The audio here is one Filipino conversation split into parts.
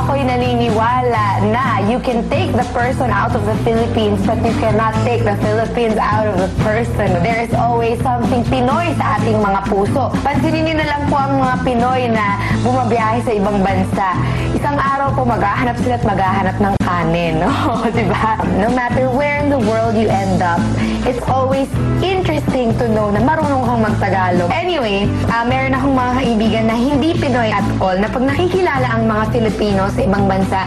ako'y naniniwala na you can take the person out of the Philippines but you cannot take the Philippines out of the person. There is always something Pinoy sa ating mga puso. Pansinin niyo na lang po ang mga Pinoy na bumabiyahe sa ibang bansa. Isang araw po maghahanap sila at maghahanap ng kanin. No? Diba? No matter where in the world you end up, it's always interesting to know na marunong kang magtagalog. Anyway, meron akong mga kaibigan na hindi Pinoy at all, na pag nakikilala ang mga Filipino sa ibang bansa,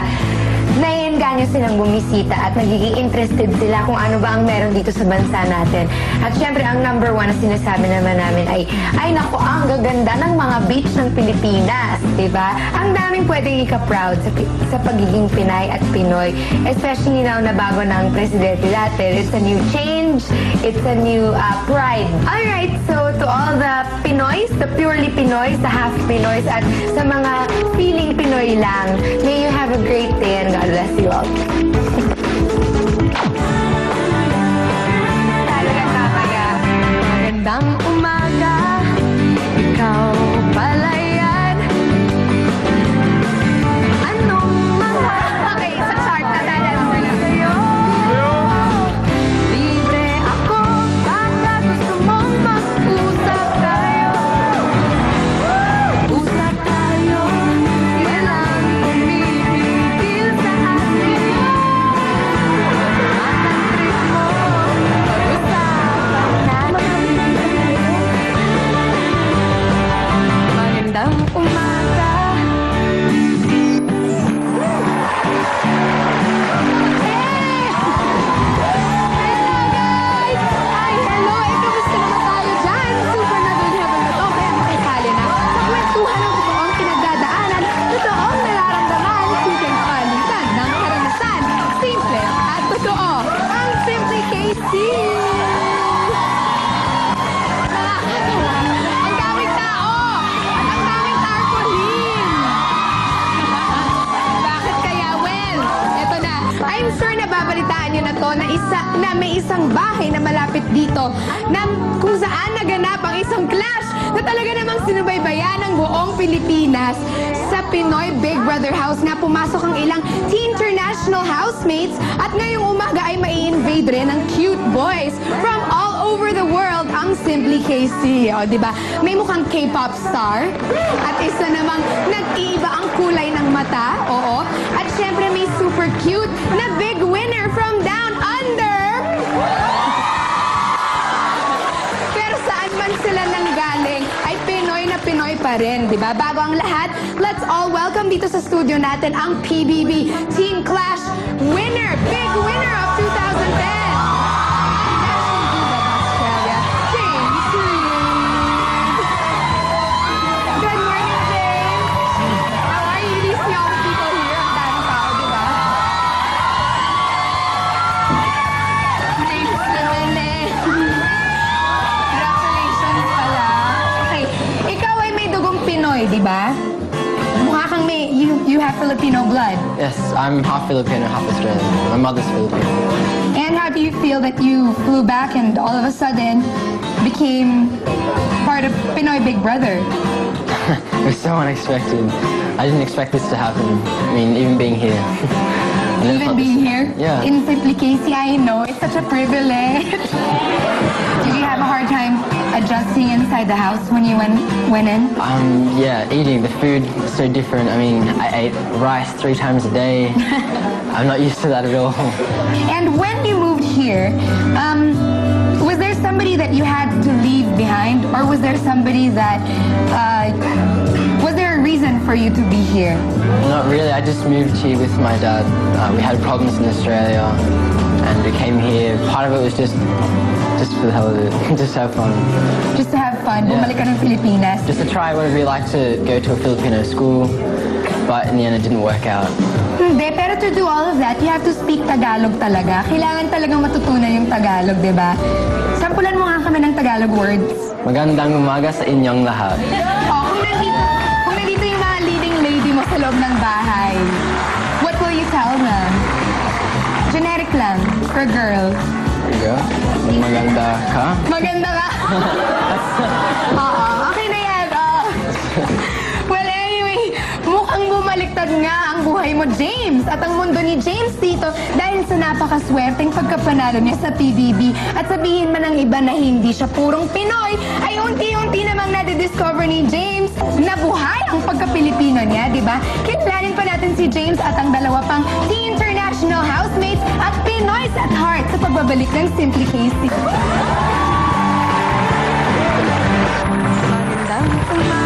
naiengganyo silang bumisita at nagiging interested sila kung ano ba ang meron dito sa bansa natin. At syempre, ang number one na sinasabi naman namin ay naku, ang gaganda ng mga beach ng Pilipinas, diba? Ang daming pwedeng ika-proud sa pagiging Pinay at Pinoy. Especially now na bago ng presidente natin. It's a new change, it's a new pride. Alright, so to all the Pinoys, the purely Pinoys, the half Pinoys, at sa mga feeling Pinoy lang, may you have a great day and God bless you all. Talagang mamaya. Magandang umaga, ikaw pala yan. Anong mga... Okay, sa chart na tayo sa'yo. Libre ako, baka gusto mong mag-usap tayo. Usap tayo, kailang umipigil sa atin. Matang trip mo, pag-usapan natin. Magandang umaga. Hello! Kamusta naman tayo dyan? Super nag-heaven na to, kaya makisali na sa kwentuhan ng totoong pinagdadaanan, totoong nararamdaman, simpleng palitan ng karanasan. Simple at totoo, ang Simply KC! Nakakatawa. Ang daming tao! At ang daming tarpaulin! Bakit kaya? Well, eto na. I'm sure nababalitaan nyo na to na may isang bahay na malapit dito na kung saan naganap ang isang clash na talaga namang sinubaybayan ng buong Pilipinas. Sa Pinoy Big Brother House nga pumasok ang ilang international housemates at ngayong umaga ay mai-invade rin ng cute boys from all over the world ang Simply KC. O, diba? May mukhang K-pop star at isa namang nag-iiba ang kulay ng mata. Oo. At syempre may super cute na big winner from Down Under. Pero saan man sila nanggaling, ay Pinoy na Pinoy pa rin, di ba? Bago ang lahat, let's all welcome dito sa studio natin ang PBB Teen Clash winner, big winner of 2010. Australia, James Reid. Good morning, James. How are you? These young people here, ang daming tao, di ba? James naman eh. Congratulations pala. Okay, ikaw ay may dugong Pinoy, di ba? Mukha kang you have Filipino blood. Yes, I'm half Filipino, half Australian. My mother's Filipino. And how do you feel that you flew back and all of a sudden became part of Pinoy Big Brother? It was so unexpected. I didn't expect this to happen. I mean, even being here. I never Even thought being this- here Yeah. in Simply KC, I know it's such a privilege. Did you have a hard time adjusting inside the house when you went in? Yeah, eating. The food is so different. I mean, I ate rice 3 times a day. I'm not used to that at all. And when you moved here, was there somebody that you had to leave behind, or was there somebody that was there a reason for you to be here? Not really. I just moved here with my dad. We had problems in Australia, and we came here. Part of it was just for the hell of it, just to have fun. Just to have fun, Yeah. bumalik ka ng Pilipinas. Just to try what it'd be like to go to a Filipino school, but in the end it didn't work out. Hindi, pero to do all of that, you have to speak Tagalog talaga. Kailangan talagang matutunan yung Tagalog, di ba? Sampulan mo nga kami ng Tagalog words. Magandang umaga sa inyong lahat. Oh, kung nandito yung mga leading lady mo sa loob ng bahay, what will you tell them? Generic lang, for girls. There you go. Maganda ka. Maganda ka. Oo, okay na yan. Well, anyway, mukhang baliktad nga ang buhay mo, James, at ang mundo ni James dito dahil sa napakaswerteng pagkapanalo niya sa PBB. At sabihin man ng iba na hindi siya purong Pinoy, ay unti-unti namang nadidiscover ni James na buhay ang pagka-Pilipino niya, di ba? Kilalanin pa natin si James at ang dalawa pang The International Housemates at Pinoys at Heart sa pagbabalik ng Simply Casey. Magandang umaga.